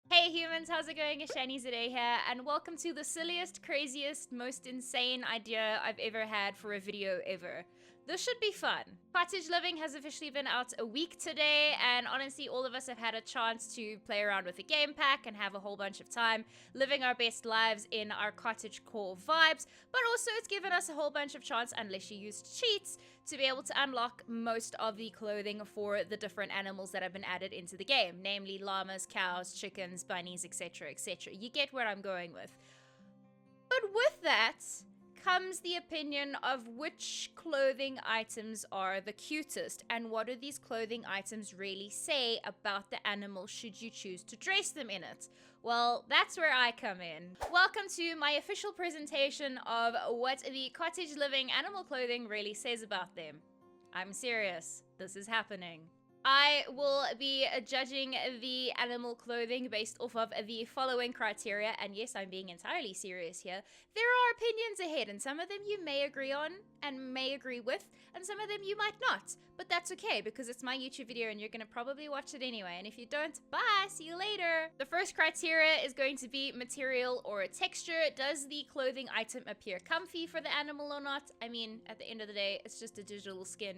Hey humans, how's it going? It's Shani Zade here, and welcome to the silliest, craziest, most insane idea I've ever had for a video ever. This should be fun. Cottage Living has officially been out a week today, and honestly, all of us have had a chance to play around with the game pack and have a whole bunch of time living our best lives in our cottage core vibes, but also it's given us a whole bunch of chance, unless you used cheats, to be able to unlock most of the clothing for the different animals that have been added into the game, namely llamas, cows, chickens, bunnies, etc, etc. You get where I'm going with. But with that comes the opinion of which clothing items are the cutest, and what do these clothing items really say about the animal should you choose to dress them in it. Well, that's where I come in. Welcome to my official presentation of what the Cottage Living animal clothing really says about them. I'm serious, this is happening. I will be judging the animal clothing based off of the following criteria, and yes, I'm being entirely serious here. There are opinions ahead, and some of them you may agree on and may agree with, and some of them you might not. But that's okay, because it's my YouTube video and you're gonna probably watch it anyway, and if you don't, bye, see you later. The first criteria is going to be material or texture. Does the clothing item appear comfy for the animal or not? I mean, at the end of the day, it's just a digital skin,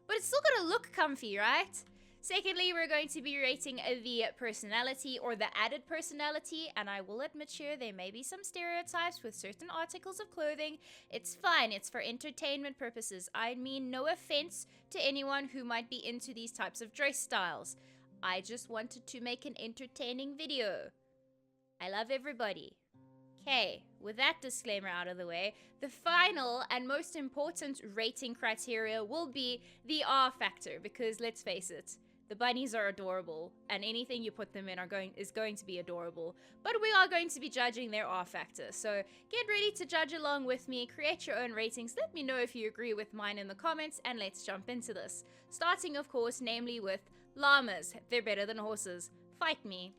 but it's still gonna look comfy, right? Secondly, we're going to be rating the personality or the added personality, and I will admit here there may be some stereotypes with certain articles of clothing. It's fine, it's for entertainment purposes. I mean no offense to anyone who might be into these types of dress styles. I just wanted to make an entertaining video. I love everybody. Okay, with that disclaimer out of the way, the final and most important rating criteria will be the R factor, because let's face it, the bunnies are adorable, and anything you put them in is going to be adorable. But we are going to be judging their R factor, so get ready to judge along with me, create your own ratings, let me know if you agree with mine in the comments, and let's jump into this. Starting, of course, namely with llamas. They're better than horses. Fight me.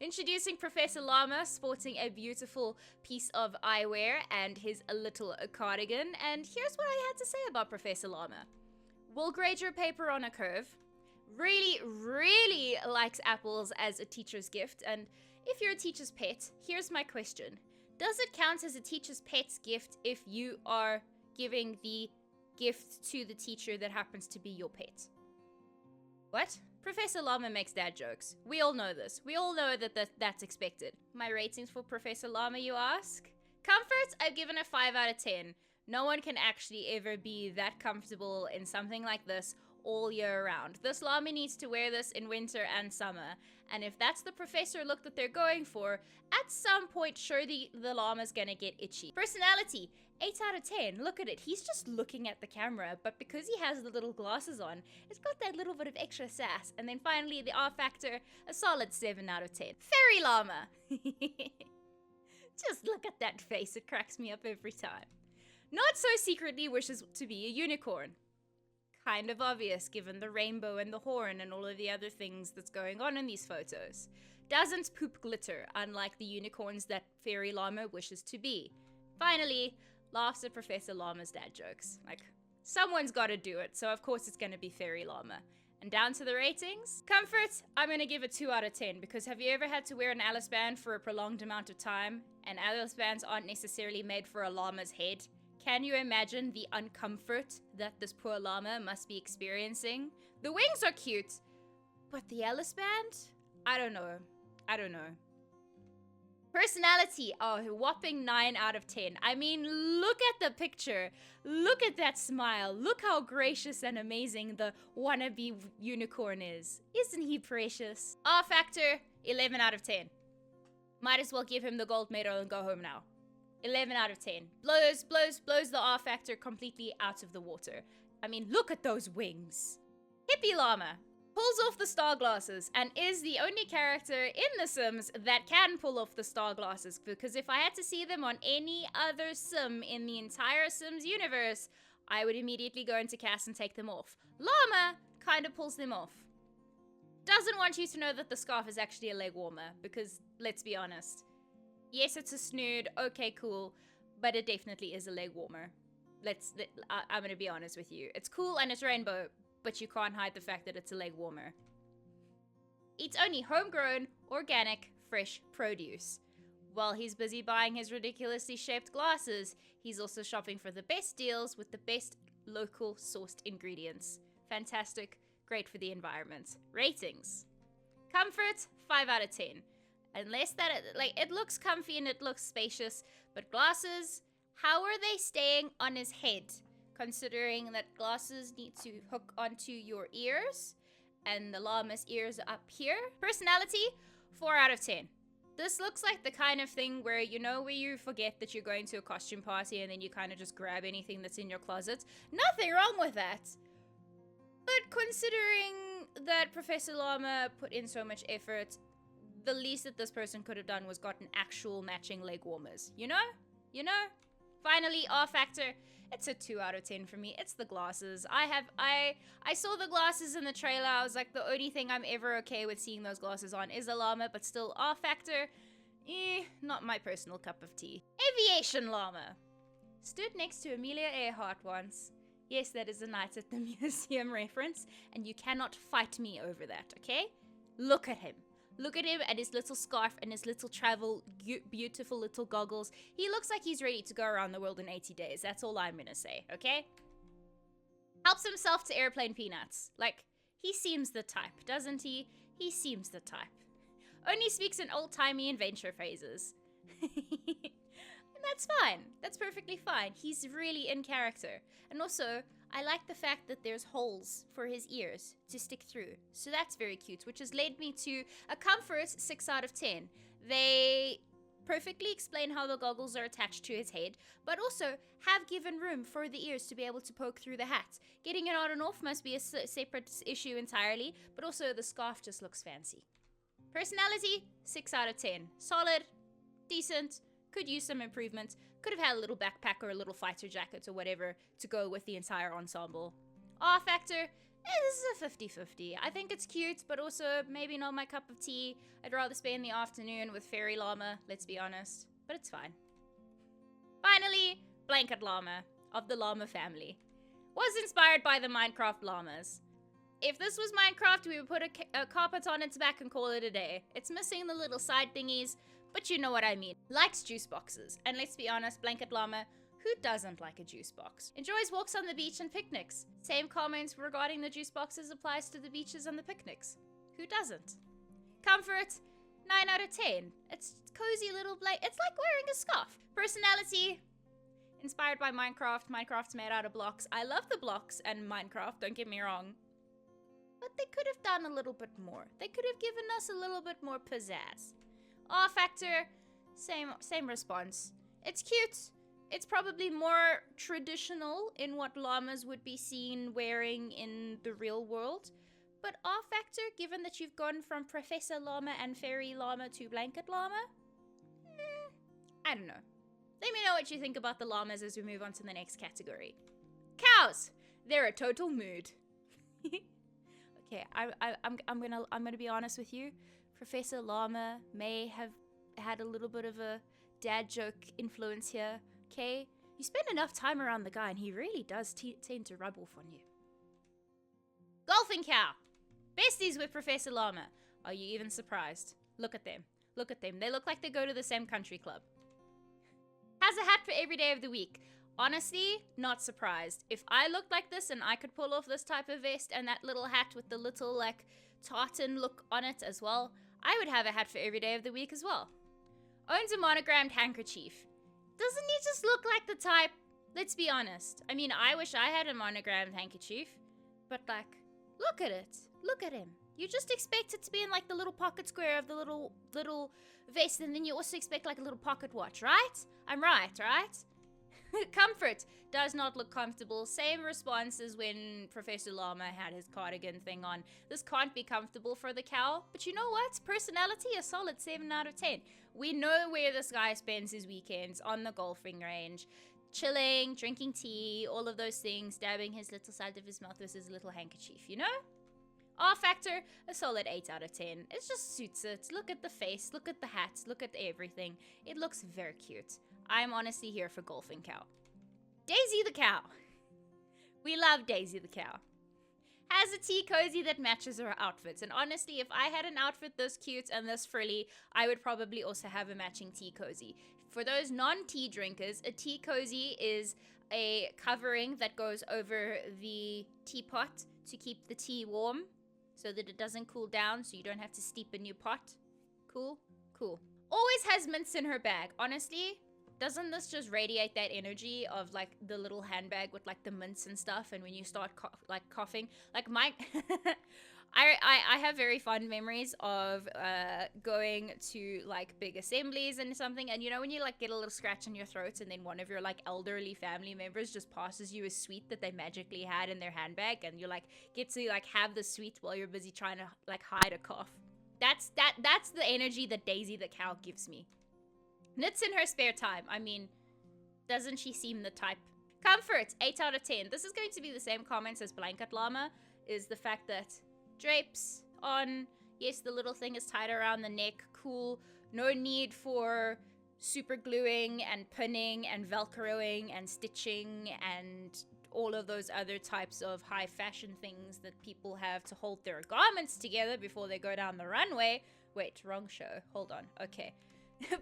Introducing Professor Llama, sporting a beautiful piece of eyewear and his little cardigan, and here's what I had to say about Professor Llama. Will grade your paper on a curve. Really likes apples as a teacher's gift, and if you're a teacher's pet, here's my question. Does it count as a teacher's pet's gift if you are giving the gift to the teacher that happens to be your pet? What? Professor Llama makes dad jokes. We all know this. We all know that that's expected. My ratings for Professor Llama, you ask? Comfort, I've given a 5 out of 10. No one can actually ever be that comfortable in something like this all year round. This llama needs to wear this in winter and summer. And if that's the professor look that they're going for, at some point, sure, the llama's gonna get itchy. Personality, 8 out of 10. Look at it. He's just looking at the camera, but because he has the little glasses on, it's got that little bit of extra sass. And then finally, the R factor, a solid 7 out of 10. Fairy llama. Just look at that face. It cracks me up every time. Not so secretly wishes to be a unicorn. Kind of obvious given the rainbow and the horn and all of the other things that's going on in these photos. Doesn't poop glitter, unlike the unicorns that Fairy Llama wishes to be. Finally, laughs at Professor Llama's dad jokes. Like, someone's gotta do it, so of course it's gonna be Fairy Llama. And down to the ratings. Comfort, I'm gonna give it 2 out of 10, because have you ever had to wear an Alice band for a prolonged amount of time? And Alice bands aren't necessarily made for a llama's head. Can you imagine the uncomfort that this poor llama must be experiencing? The wings are cute, but the Alice band? I don't know. Personality, oh, a whopping 9 out of 10. I mean, look at the picture. Look at that smile. Look how gracious and amazing the wannabe unicorn is. Isn't he precious? R factor, 11 out of 10. Might as well give him the gold medal and go home now. 11 out of 10. Blows the R factor completely out of the water. I mean, look at those wings. Hippie llama pulls off the star glasses and is the only character in The Sims that can pull off the star glasses, because if I had to see them on any other sim in the entire Sims universe, I would immediately go into cast and take them off. Llama kind of pulls them off. Doesn't want you to know that the scarf is actually a leg warmer, because let's be honest. Yes, it's a snood, okay, cool, but it definitely is a leg warmer. I'm gonna be honest with you. It's cool and it's rainbow, but you can't hide the fact that it's a leg warmer. Eats only homegrown organic, fresh produce. While he's busy buying his ridiculously shaped glasses, he's also shopping for the best deals with the best local sourced ingredients. Fantastic, great for the environment. Ratings. Comfort, 5 out of 10. Unless that, it looks comfy and it looks spacious, but glasses, how are they staying on his head? Considering that glasses need to hook onto your ears, and the llama's ears are up here. Personality, 4 out of 10. This looks like the kind of thing where, you know, where you forget that you're going to a costume party and then you kind of just grab anything that's in your closet. Nothing wrong with that. But considering that Professor Llama put in so much effort, the least that this person could have done was gotten actual matching leg warmers. You know? You know? Finally, R factor. It's a 2 out of 10 for me. It's the glasses. I saw the glasses in the trailer. I was like, the only thing I'm ever okay with seeing those glasses on is a llama, but still R factor. Not my personal cup of tea. Aviation llama. Stood next to Amelia Earhart once. Yes, that is a Night at the Museum reference, and you cannot fight me over that, okay? Look at him. Look at him and his little scarf and his little travel, beautiful little goggles. He looks like he's ready to go around the world in 80 days. That's all I'm gonna say, okay? Helps himself to airplane peanuts. Like, he seems the type, doesn't he? He seems the type. Only speaks in old-timey adventure phrases. And that's fine. That's perfectly fine. He's really in character. And also, I like the fact that there's holes for his ears to stick through. So that's very cute, which has led me to a comfort 6 out of 10. They perfectly explain how the goggles are attached to his head, but also have given room for the ears to be able to poke through the hat. Getting it on and off must be a separate issue entirely, but also the scarf just looks fancy. Personality, 6 out of 10. Solid, decent, could use some improvement. Could have had a little backpack or a little fighter jacket or whatever to go with the entire ensemble. R factor, this is a 50-50. I think it's cute, but also maybe not my cup of tea. I'd rather spend the afternoon with Fairy Llama, let's be honest. But it's fine. Finally, Blanket Llama of the Llama family. Was inspired by the Minecraft llamas. If this was Minecraft, we would put a carpet on its back and call it a day. It's missing the little side thingies, but you know what I mean. Likes juice boxes. And let's be honest, Blanket Llama, who doesn't like a juice box? Enjoys walks on the beach and picnics. Same comments regarding the juice boxes applies to the beaches and the picnics. Who doesn't? Comfort, 9 out of 10. It's cozy little it's like wearing a scarf. Personality, inspired by Minecraft. Minecraft's made out of blocks. I love the blocks and Minecraft, don't get me wrong. But they could have done a little bit more. They could have given us a little bit more pizzazz. R factor, same response. It's cute. It's probably more traditional in what llamas would be seen wearing in the real world. But R factor, given that you've gone from Professor Llama and Fairy Llama to Blanket Llama? I don't know. Let me know what you think about the llamas as we move on to the next category. Cows! They're a total mood. Okay, I'm gonna be honest with you. Professor Llama may have had a little bit of a dad joke influence here, okay? You spend enough time around the guy and he really does tend to rub off on you. Golfing cow. Besties with Professor Llama. Are you even surprised? Look at them. Look at them. They look like they go to the same country club. Has a hat for every day of the week. Honestly, not surprised. If I looked like this and I could pull off this type of vest and that little hat with the little, like, tartan look on it as well, I would have a hat for every day of the week as well. Owns a monogrammed handkerchief. Doesn't he just look like the type? Let's be honest. I mean, I wish I had a monogrammed handkerchief. But, like, look at it. Look at him. You just expect it to be in, like, the little pocket square of the little vest. And then you also expect, like, a little pocket watch, right? I'm right, right? Comfort. Does not look comfortable. Same response as when Professor Llama had his cardigan thing on. This can't be comfortable for the cow. But you know what? Personality, a solid 7 out of 10. We know where this guy spends his weekends. On the golfing range. Chilling, drinking tea, all of those things. Dabbing his little side of his mouth with his little handkerchief, you know? R factor, a solid 8 out of 10. It just suits it. Look at the face, look at the hats, look at everything. It looks very cute. I'm honestly here for golfing cow. Daisy the cow. We love Daisy the cow. has a tea cozy that matches her outfits. And honestly, if I had an outfit this cute and this frilly, I would probably also have a matching tea cozy. For those non-tea drinkers, a tea cozy is a covering that goes over the teapot to keep the tea warm so that it doesn't cool down, so you don't have to steep a new pot. Cool? Cool. Always has mints in her bag. Honestly, doesn't this just radiate that energy of like the little handbag with like the mints and stuff, and when you start coughing, like my I have very fond memories of going to like big assemblies and something, and you know when you like get a little scratch in your throat and then one of your like elderly family members just passes you a sweet that they magically had in their handbag, and you like get to like have the sweet while you're busy trying to like hide a cough. That's the energy that Daisy the cow gives me. Knits in her spare time. I mean, doesn't she seem the type? Comfort, 8 out of 10. This is going to be the same comments as Blanket Llama, is the fact that drapes on, yes, the little thing is tied around the neck, cool. No need for super gluing and pinning and velcroing and stitching and all of those other types of high fashion things that people have to hold their garments together before they go down the runway. Wait, wrong show. Hold on. Okay.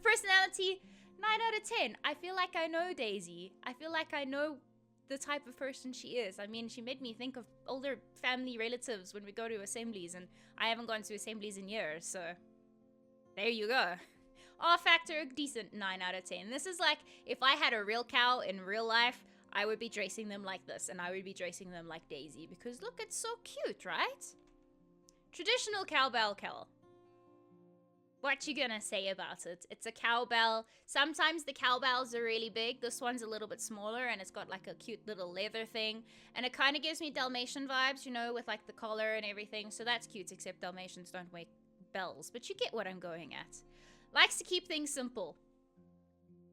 Personality, 9 out of 10. I feel like I know Daisy. I feel like I know the type of person she is. I mean, she made me think of older family relatives when we go to assemblies, and I haven't gone to assemblies in years, so there you go. R factor, decent 9 out of 10. This is like, if I had a real cow in real life, I would be dressing them like this, and I would be dressing them like Daisy, because look, it's so cute, right? Traditional cowbell cowl. What you gonna say about it? It's a cowbell. Sometimes the cowbells are really big. This one's a little bit smaller, and it's got like a cute little leather thing. And it kind of gives me Dalmatian vibes, you know, with like the collar and everything. So that's cute, except Dalmatians don't wear bells. But you get what I'm going at. Likes to keep things simple.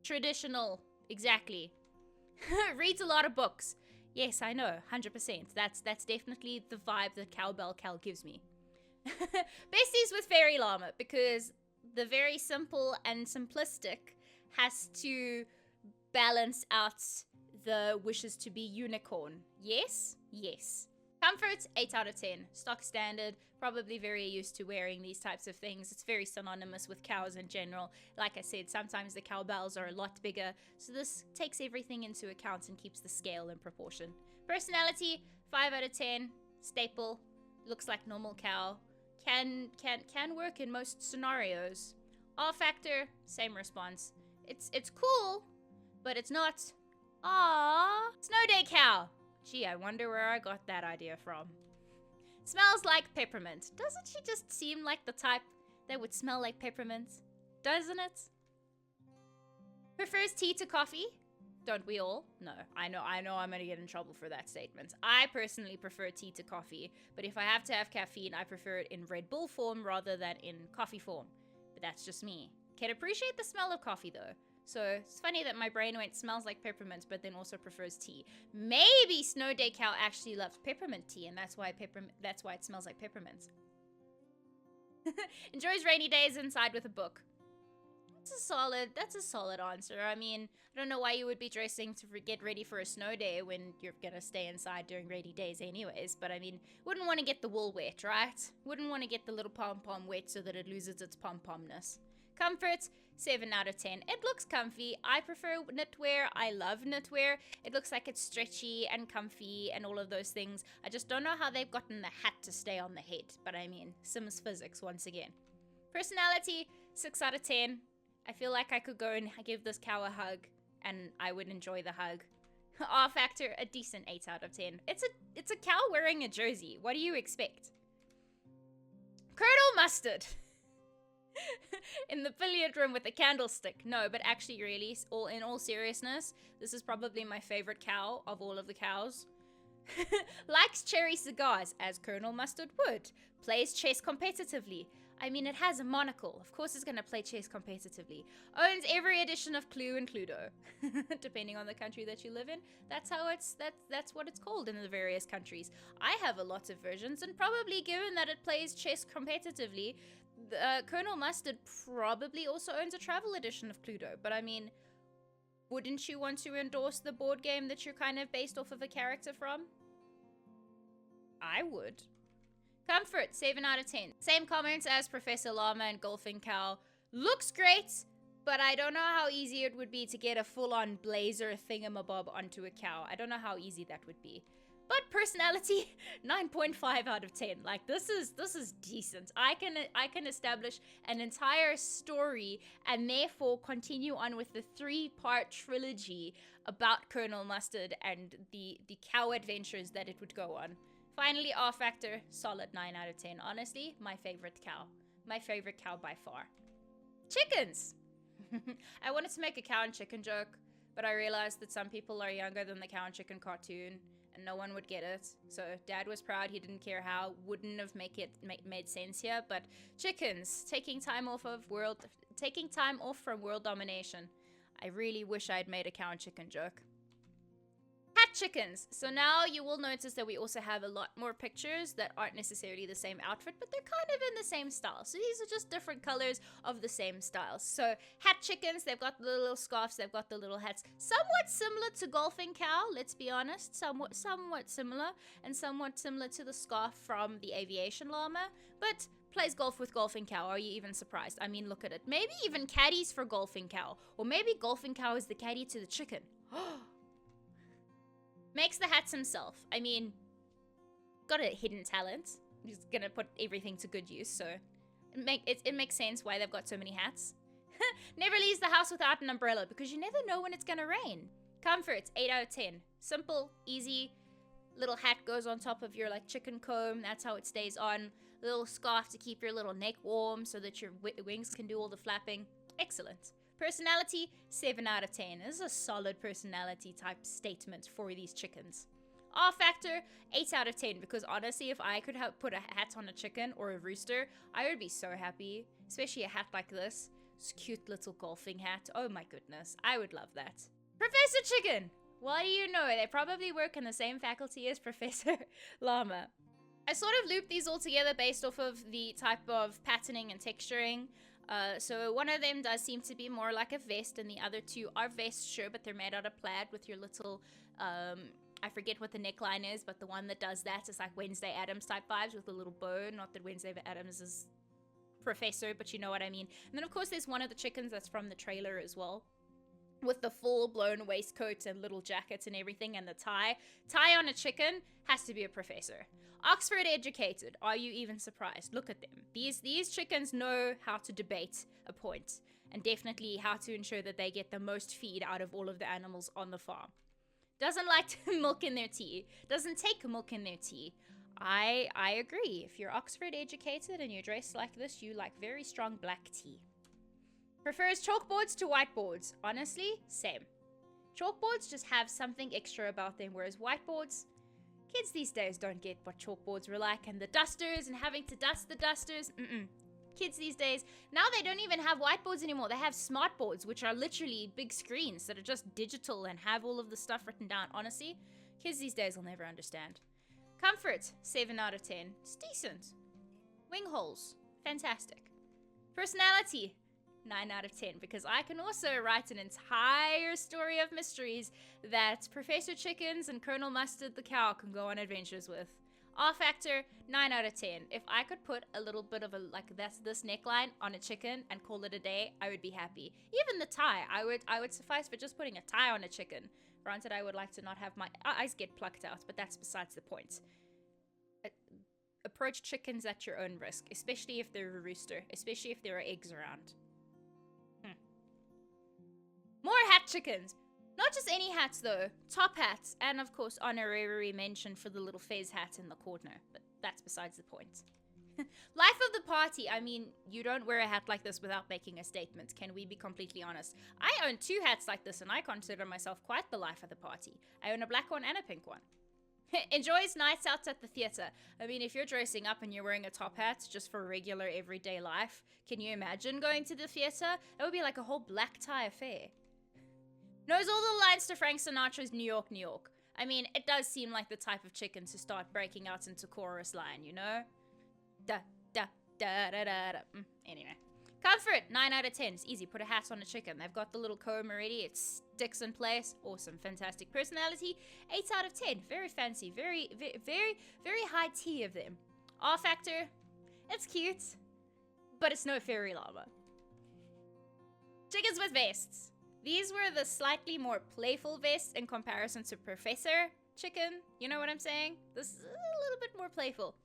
Traditional. Exactly. Reads a lot of books. Yes, I know. 100%. That's definitely the vibe that Cowbell Cal gives me. Besties with Fairy Llama, because the very simple and simplistic has to balance out the wishes to be unicorn. Yes? Yes. Comfort, 8 out of 10. Stock standard, probably very used to wearing these types of things. It's very synonymous with cows in general. Like I said, sometimes the cowbells are a lot bigger, so this takes everything into account and keeps the scale in proportion. Personality, 5 out of 10. Staple, looks like normal cow. Can work in most scenarios. R factor, same response. It's cool, but it's not. Aww. Snow day cow. Gee, I wonder where I got that idea from. Smells like peppermint. Doesn't she just seem like the type that would smell like peppermint? Doesn't it? Prefers tea to coffee? Don't we all? No, I know I'm gonna get in trouble for that statement. I personally prefer tea to coffee, but if I have to have caffeine, I prefer it in Red Bull form rather than in coffee form. But that's just me. Can appreciate the smell of coffee though. So it's funny that my brain went smells like peppermint, but then also prefers tea. Maybe Snow Day Cow actually loves peppermint tea, and that's why it smells like peppermint. Enjoys rainy days inside with a book. That's a solid answer. I mean, I don't know why you would be dressing to get ready for a snow day when you're gonna stay inside during rainy days anyways, but I mean, wouldn't want to get the wool wet, right? Wouldn't want to get the little pom-pom wet so that it loses its pom-pomness. Comfort, 7 out of 10. It looks comfy. I prefer knitwear. I love knitwear. It looks like it's stretchy and comfy and all of those things. I just don't know how they've gotten the hat to stay on the head, but I mean, Sims physics once again. Personality, 6 out of 10. I feel like I could go and give this cow a hug, and I would enjoy the hug. R factor, a decent 8 out of 10. It's a cow wearing a jersey. What do you expect? Colonel Mustard. In the billiard room with a candlestick. No, but actually really, in all seriousness, this is probably my favorite cow of all of the cows. Likes cherry cigars, as Colonel Mustard would. Plays chess competitively. I mean, it has a monocle. Of course it's going to play chess competitively. Owns every edition of Clue and Cluedo. Depending on the country that you live in. That's what it's called in the various countries. I have a lot of versions, and probably given that it plays chess competitively, Colonel Mustard probably also owns a travel edition of Cluedo. But I mean, wouldn't you want to endorse the board game that you're kind of based off of a character from? I would. Comfort, 7 out of 10. Same comments as Professor Llama and Golfing Cow. Looks great, but I don't know how easy it would be to get a full-on blazer thingamabob onto a cow. I don't know how easy that would be. But personality, 9.5 out of 10. Like, this is decent. I can establish an entire story and therefore continue on with the 3-part trilogy about Colonel Mustard and the cow adventures that it would go on. Finally, R factor, solid 9 out of 10. Honestly, my favorite cow. My favorite cow by far. Chickens! I wanted to make a cow and chicken joke, but I realized that some people are younger than the cow and chicken cartoon, and no one would get it. So Dad was proud, he didn't care how, wouldn't have made sense here, but chickens, taking time off from world domination. I really wish I'd made a cow and chicken joke. Hat chickens. So now you will notice that we also have a lot more pictures that aren't necessarily the same outfit, but they're kind of in the same style. So these are just different colors of the same styles. So hat chickens, they've got the little scarves, they've got the little hats. Somewhat similar to Golfing Cow, let's be honest. Somewhat similar, and somewhat similar to the scarf from the Aviation Llama, but plays golf with Golfing Cow. Are you even surprised? I mean, look at it. Maybe even caddies for Golfing Cow. Or maybe Golfing Cow is the caddy to the chicken. Makes the hats himself. I mean, got a hidden talent. He's gonna put everything to good use, so it makes sense why they've got so many hats. Never leaves the house without an umbrella, because you never know when it's gonna rain. Comfort, 8 out of 10. Simple, easy. Little hat goes on top of your like chicken comb. That's how it stays on. Little scarf to keep your little neck warm so that your wings can do all the flapping. Excellent. Personality, 7 out of 10. This is a solid personality type statement for these chickens. R factor, 8 out of 10, because honestly, if I could put a hat on a chicken or a rooster, I would be so happy. Especially a hat like this. This cute little golfing hat. Oh my goodness, I would love that. Professor Chicken! What do you know? They probably work in the same faculty as Professor Llama. I sort of looped these all together based off of the type of patterning and texturing. So one of them does seem to be more like a vest, and the other two are vests, sure, but they're made out of plaid with your little, I forget what the neckline is, but the one that does that is like Wednesday Addams type vibes with a little bow. Not that Wednesday Addams is Professor, but you know what I mean. And then of course there's one of the chickens that's from the trailer as well, with the full-blown waistcoat and little jackets and everything, and the tie. Tie on a chicken has to be a professor. Oxford educated. Are you even surprised? Look at them. These chickens know how to debate a point, and definitely how to ensure that they get the most feed out of all of the animals on the farm. Doesn't like to milk in their tea. Doesn't take milk in their tea. I agree. If you're Oxford educated and you're dressed like this, you like very strong black tea. Prefers chalkboards to whiteboards. Honestly, same. Chalkboards just have something extra about them, whereas whiteboards, kids these days don't get what chalkboards were like, and the dusters and having to dust the dusters. Kids these days, now they don't even have whiteboards anymore. They have smart boards, which are literally big screens that are just digital and have all of the stuff written down. Honestly, kids these days will never understand. Comfort, 7 out of 10. It's decent. Wing holes, fantastic. Personality, 9 out of 10, because I can also write an entire story of mysteries that Professor Chickens and Colonel Mustard the cow can go on adventures with. R factor, 9 out of 10. If I could put a little bit of a, like, that's this neckline on a chicken and call it a day, I would be happy. Even the tie, I would suffice for just putting a tie on a chicken. Granted, I would like to not have my eyes get plucked out, but that's besides the point. Approach chickens at your own risk, especially if they're a rooster, especially if there are eggs around. More hat chickens. Not just any hats though, top hats, and of course honorary mention for the little fez hat in the corner, but that's besides the point. Life of the party. I mean, you don't wear a hat like this without making a statement, can we be completely honest? I own 2 hats like this and I consider myself quite the life of the party. I own a black one and a pink one. Enjoys nights out at the theater. I mean, if you're dressing up and you're wearing a top hat just for regular everyday life, can you imagine going to the theater? It would be like a whole black tie affair. Knows all the lines to Frank Sinatra's New York, New York. I mean, it does seem like the type of chicken to start breaking out into chorus line, you know? Da, da, da, da, da, da. Anyway. Comfort, 9 out of 10. It's easy. Put a hat on a chicken. They've got the little comb already. It sticks in place. Awesome. Fantastic. Personality, 8 out of 10. Very fancy. Very high tea of them. R factor, it's cute, but it's no fairy llama. Chickens with vests. These were the slightly more playful vests in comparison to Professor Chicken. You know what I'm saying? This is a little bit more playful.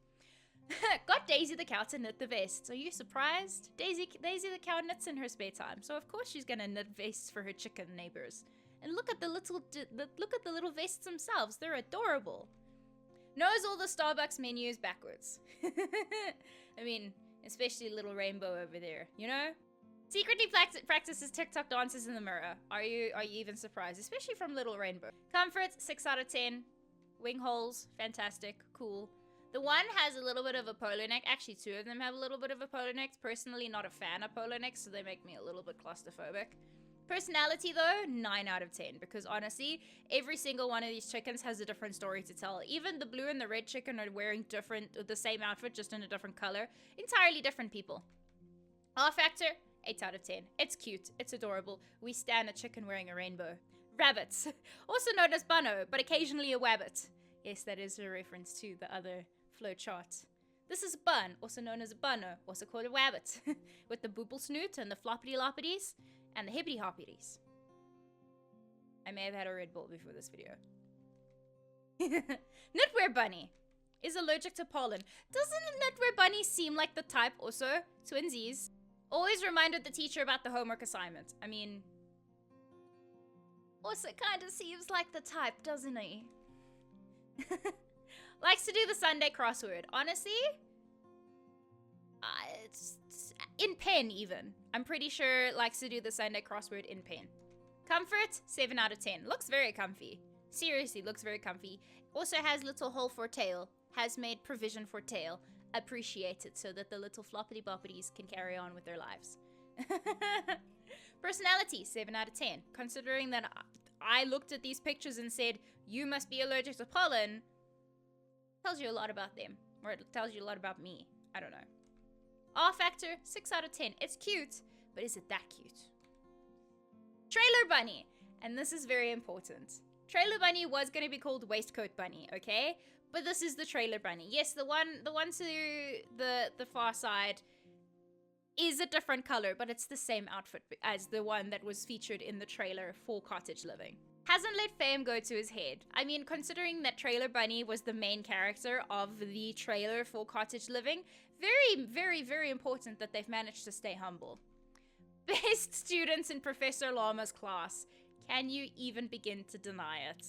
Got Daisy the cow to knit the vests. Are you surprised? Daisy the cow knits in her spare time, so of course she's gonna knit vests for her chicken neighbors. And look at the little vests themselves. They're adorable. Knows all the Starbucks menus backwards. I mean, especially Little Rainbow over there, you know? Secretly practices TikTok dances in the mirror. Are you even surprised? Especially from Little Rainbow. Comfort, 6 out of 10. Wing holes, fantastic, cool. The one has a little bit of a polo neck. Actually, two of them have a little bit of a polo neck. Personally, not a fan of polo necks, so they make me a little bit claustrophobic. Personality, though, 9 out of 10. Because honestly, every single one of these chickens has a different story to tell. Even the blue and the red chicken are wearing the same outfit, just in a different color. Entirely different people. R factor, 8 out of 10. It's cute. It's adorable. We stand a chicken wearing a rainbow. Rabbits. Also known as bunno, but occasionally a wabbit. Yes, that is a reference to the other flow chart. This is a bun, also known as a bunno, also called a wabbit. With the booble snoot and the floppity loppities and the hippity hoppities. I may have had a Red Bull before this video. Knitwear bunny is allergic to pollen. Doesn't a knitwear bunny seem like the type also? Twinsies. Always reminded the teacher about the homework assignment. I mean, also kind of seems like the type, doesn't he? Likes to do the Sunday crossword. Honestly, it's in pen even. I'm pretty sure likes to do the Sunday crossword in pen. Comfort, 7 out of 10. Looks very comfy. Seriously, looks very comfy. Also has little hole for tail. Has made provision for tail. Appreciated so that the little floppity boppities can carry on with their lives. Personality, 7 out of 10. Considering that I looked at these pictures and said, you must be allergic to pollen, tells you a lot about them. Or it tells you a lot about me. I don't know. R factor, 6 out of 10. It's cute, but is it that cute? Trailer bunny. And this is very important. Trailer bunny was going to be called waistcoat bunny, okay? But this is the trailer bunny. Yes, the one to the far side is a different color, but it's the same outfit as the one that was featured in the trailer for Cottage Living. Hasn't let fame go to his head. I mean, considering that Trailer Bunny was the main character of the trailer for Cottage Living, very important that they've managed to stay humble. Best students in Professor Llama's class. Can you even begin to deny it?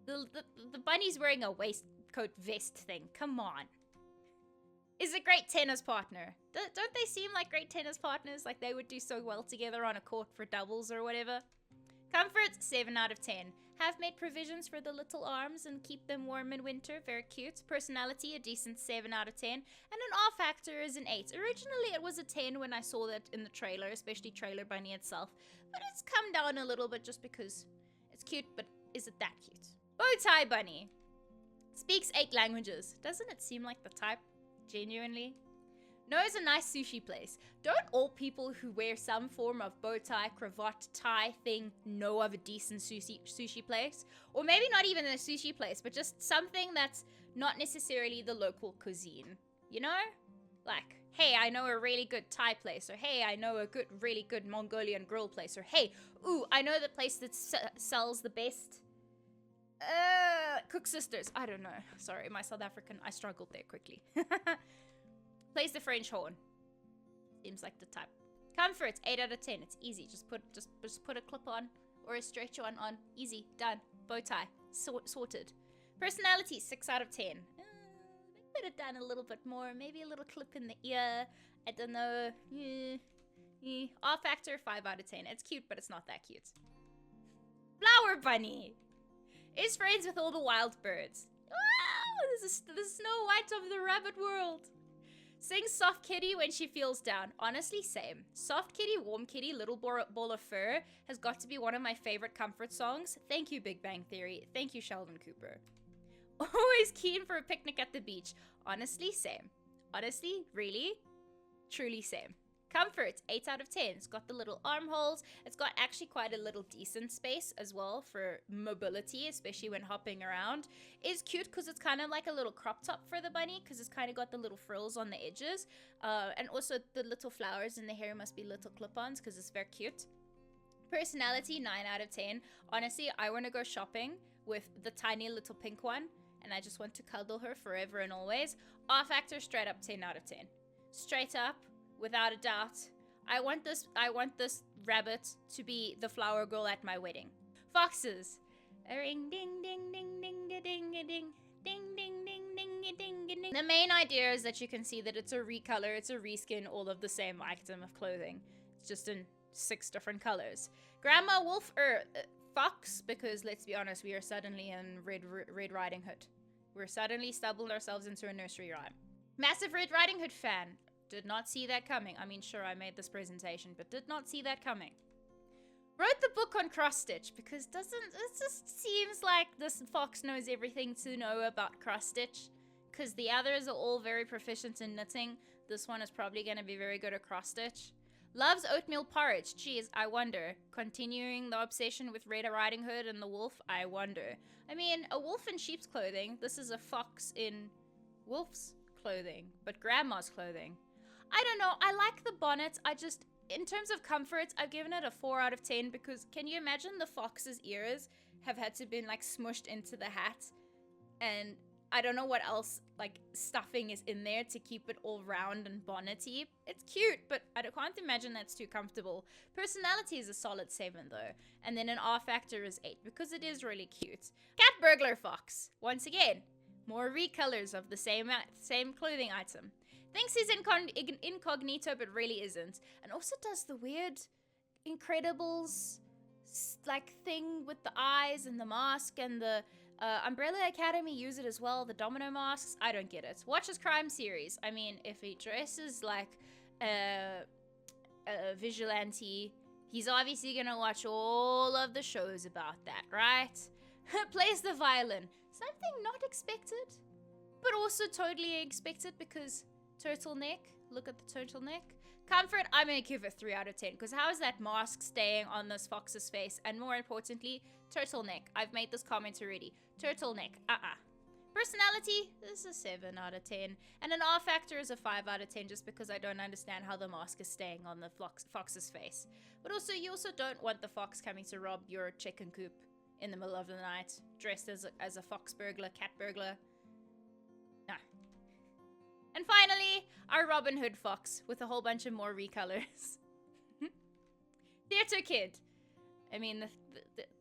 The bunny's wearing a waistcoat vest thing. Come on. Is a great tennis partner. Don't they seem like great tennis partners? Like they would do so well together on a court for doubles or whatever? Comfort, 7 out of 10. Have made provisions for the little arms and keep them warm in winter. Very cute. Personality, a decent 7 out of 10. And an R factor is an 8. Originally, it was a 10 when I saw that in the trailer, especially Trailer Bunny itself. But it's come down a little bit just because it's cute, but is it that cute? Bow tie bunny. Speaks 8 languages. Doesn't it seem like the type? Genuinely? Knows a nice sushi place. Don't all people who wear some form of bow tie, cravat, tie thing know of a decent sushi place? Or maybe not even a sushi place, but just something that's not necessarily the local cuisine. You know? Like, hey, I know a really good Thai place. Or hey, I know a really good Mongolian grill place. Or hey, ooh, I know the place that sells the best Cook Sisters. I don't know. Sorry, my South African, I struggled there quickly. Plays the French horn. Seems like the type. Comfort, 8 out of 10. It's easy. Just put a clip on or a stretch on. Easy, done. Bow tie, sorted. Personality, 6 out of 10. They could have done a little bit more. Maybe a little clip in the ear. I don't know. R factor, 5 out of 10. It's cute, but it's not that cute. Flower bunny is friends with all the wild birds. Wow, this is the Snow White of the rabbit world. Sings soft kitty when she feels down. Honestly, same. Soft kitty, warm kitty, little ball of fur has got to be one of my favorite comfort songs. Thank you, Big Bang Theory. Thank you, Sheldon Cooper. Always keen for a picnic at the beach. Honestly, same. Honestly, really, truly same. Comfort, 8 out of 10. It's got the little armholes. It's got actually quite a little decent space as well for mobility, especially when hopping around. It's cute because it's kind of like a little crop top for the bunny because it's kind of got the little frills on the edges. And also the little flowers in the hair must be little clip-ons because it's very cute. Personality, 9 out of 10. Honestly, I want to go shopping with the tiny little pink one, and I just want to cuddle her forever and always. R factor, straight up 10 out of 10. Straight up, without a doubt, I want this rabbit to be the flower girl at my wedding. Foxes. A ring ding ding ding ding ding ding ding ding ding ding ding ding. The main idea is that you can see that it's a recolor, it's a reskin, all of the same item of clothing. It's just in 6 different colors. Grandma Wolf Fox, because let's be honest, we are suddenly in Red Riding Hood. We're suddenly stumbled ourselves into a nursery rhyme. Massive Red Riding Hood fan. Did not see that coming. I mean, sure, I made this presentation, but did not see that coming. Wrote the book on cross stitch because it just seems like this fox knows everything to know about cross stitch, because the others are all very proficient in knitting. This one is probably going to be very good at cross stitch. Loves oatmeal porridge. Geez, I wonder. Continuing the obsession with Red Riding Hood and the wolf, I wonder. I mean, a wolf in sheep's clothing. This is a fox in wolf's clothing, but grandma's clothing. I don't know. I like the bonnet. In terms of comfort, I've given it a 4 out of 10 because can you imagine the fox's ears have had to been like smushed into the hat, and I don't know what else like stuffing is in there to keep it all round and bonnety. It's cute, but I can't imagine that's too comfortable. Personality is a solid 7 though, and then an R factor is 8 because it is really cute. Cat burglar fox. Once again, more recolors of the same clothing item. Thinks he's incognito, but really isn't. And also does the weird Incredibles like thing with the eyes and the mask, and the Umbrella Academy use it as well, the domino masks. I don't get it. Watch his crime series. I mean, if he dresses like a vigilante, he's obviously gonna watch all of the shows about that, right? Plays the violin. Something not expected, but also totally expected because turtleneck. Look at the turtleneck. Comfort, I'm gonna give it 3 out of 10 because how is that mask staying on this fox's face? And more importantly, turtleneck. I've made this comment already. Turtleneck. Personality, this is a 7 out of 10. And an R factor is a 5 out of 10 just because I don't understand how the mask is staying on the fox's face. But also, you also don't want the fox coming to rob your chicken coop in the middle of the night, dressed as a fox burglar, cat burglar. No. And finally, our Robin Hood fox with a whole bunch of more recolors. Theater kid. I mean,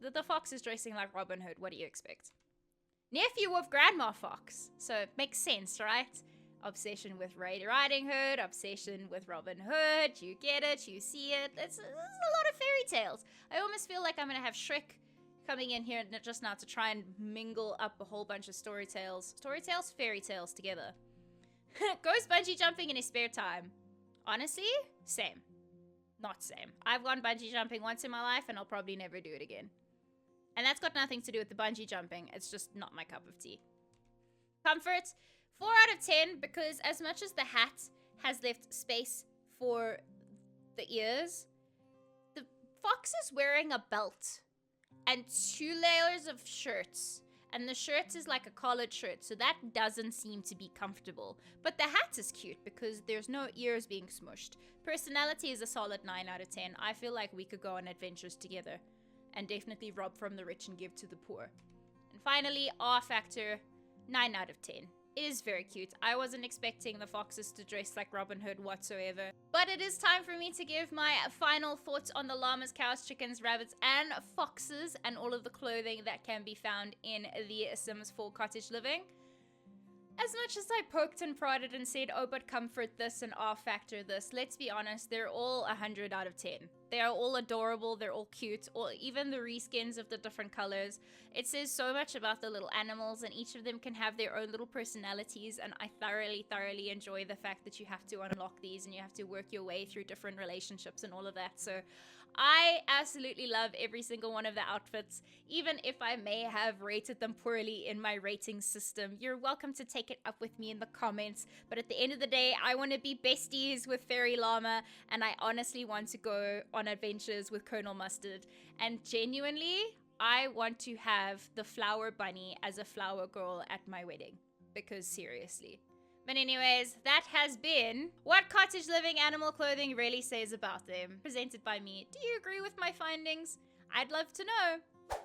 the fox is dressing like Robin Hood. What do you expect? Nephew of Grandma Fox. So it makes sense, right? Obsession with Red Riding Hood, obsession with Robin Hood. You get it, you see it. It's a lot of fairy tales. I almost feel like I'm going to have Shrek coming in here just now to try and mingle up a whole bunch of story tales, fairy tales together. Goes bungee jumping in his spare time. Honestly, same. Not same. I've gone bungee jumping once in my life and I'll probably never do it again. And that's got nothing to do with the bungee jumping. It's just not my cup of tea. Comfort, 4 out of 10 because as much as the hat has left space for the ears, the fox is wearing a belt and 2 layers of shirts. And the shirt is like a collared shirt, so that doesn't seem to be comfortable. But the hat is cute because there's no ears being smushed. Personality is a solid 9 out of 10. I feel like we could go on adventures together and definitely rob from the rich and give to the poor. And finally, R factor, 9 out of 10. It is very cute. I wasn't expecting the foxes to dress like Robin Hood whatsoever. But it is time for me to give my final thoughts on the llamas, cows, chickens, rabbits, and foxes, and all of the clothing that can be found in the Sims 4 Cottage Living. As much as I poked and prodded and said, oh, but comfort this and R factor this, let's be honest, they're all 100 out of 10. They are all adorable, they're all cute, or even the reskins of the different colors. It says so much about the little animals, and each of them can have their own little personalities, and I thoroughly enjoy the fact that you have to unlock these and you have to work your way through different relationships and all of that. So I absolutely love every single one of the outfits, even if I may have rated them poorly in my rating system. You're welcome to take it up with me in the comments, but at the end of the day, I want to be besties with Fairy Llama, and I honestly want to go on adventures with Colonel Mustard, and genuinely, I want to have the flower bunny as a flower girl at my wedding, because seriously. But anyways, that has been what Cottage Living animal clothing really says about them. Presented by me. Do you agree with my findings? I'd love to know.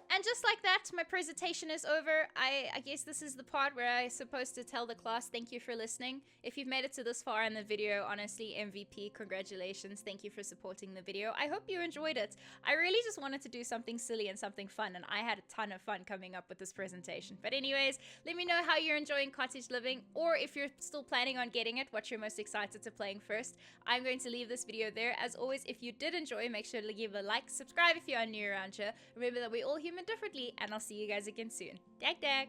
And just like that, my presentation is over. I guess this is the part where I'm supposed to tell the class thank you for listening. If you've made it to this far in the video, honestly, MVP, congratulations. Thank you for supporting the video. I hope you enjoyed it. I really just wanted to do something silly and something fun, and I had a ton of fun coming up with this presentation. But anyways, let me know how you're enjoying Cottage Living, or if you're still planning on getting it, what you're most excited to playing first. I'm going to leave this video there. As always, if you did enjoy, make sure to give a like, subscribe if you are new around here. Remember that we all human differently, and I'll see you guys again soon. Dag dag!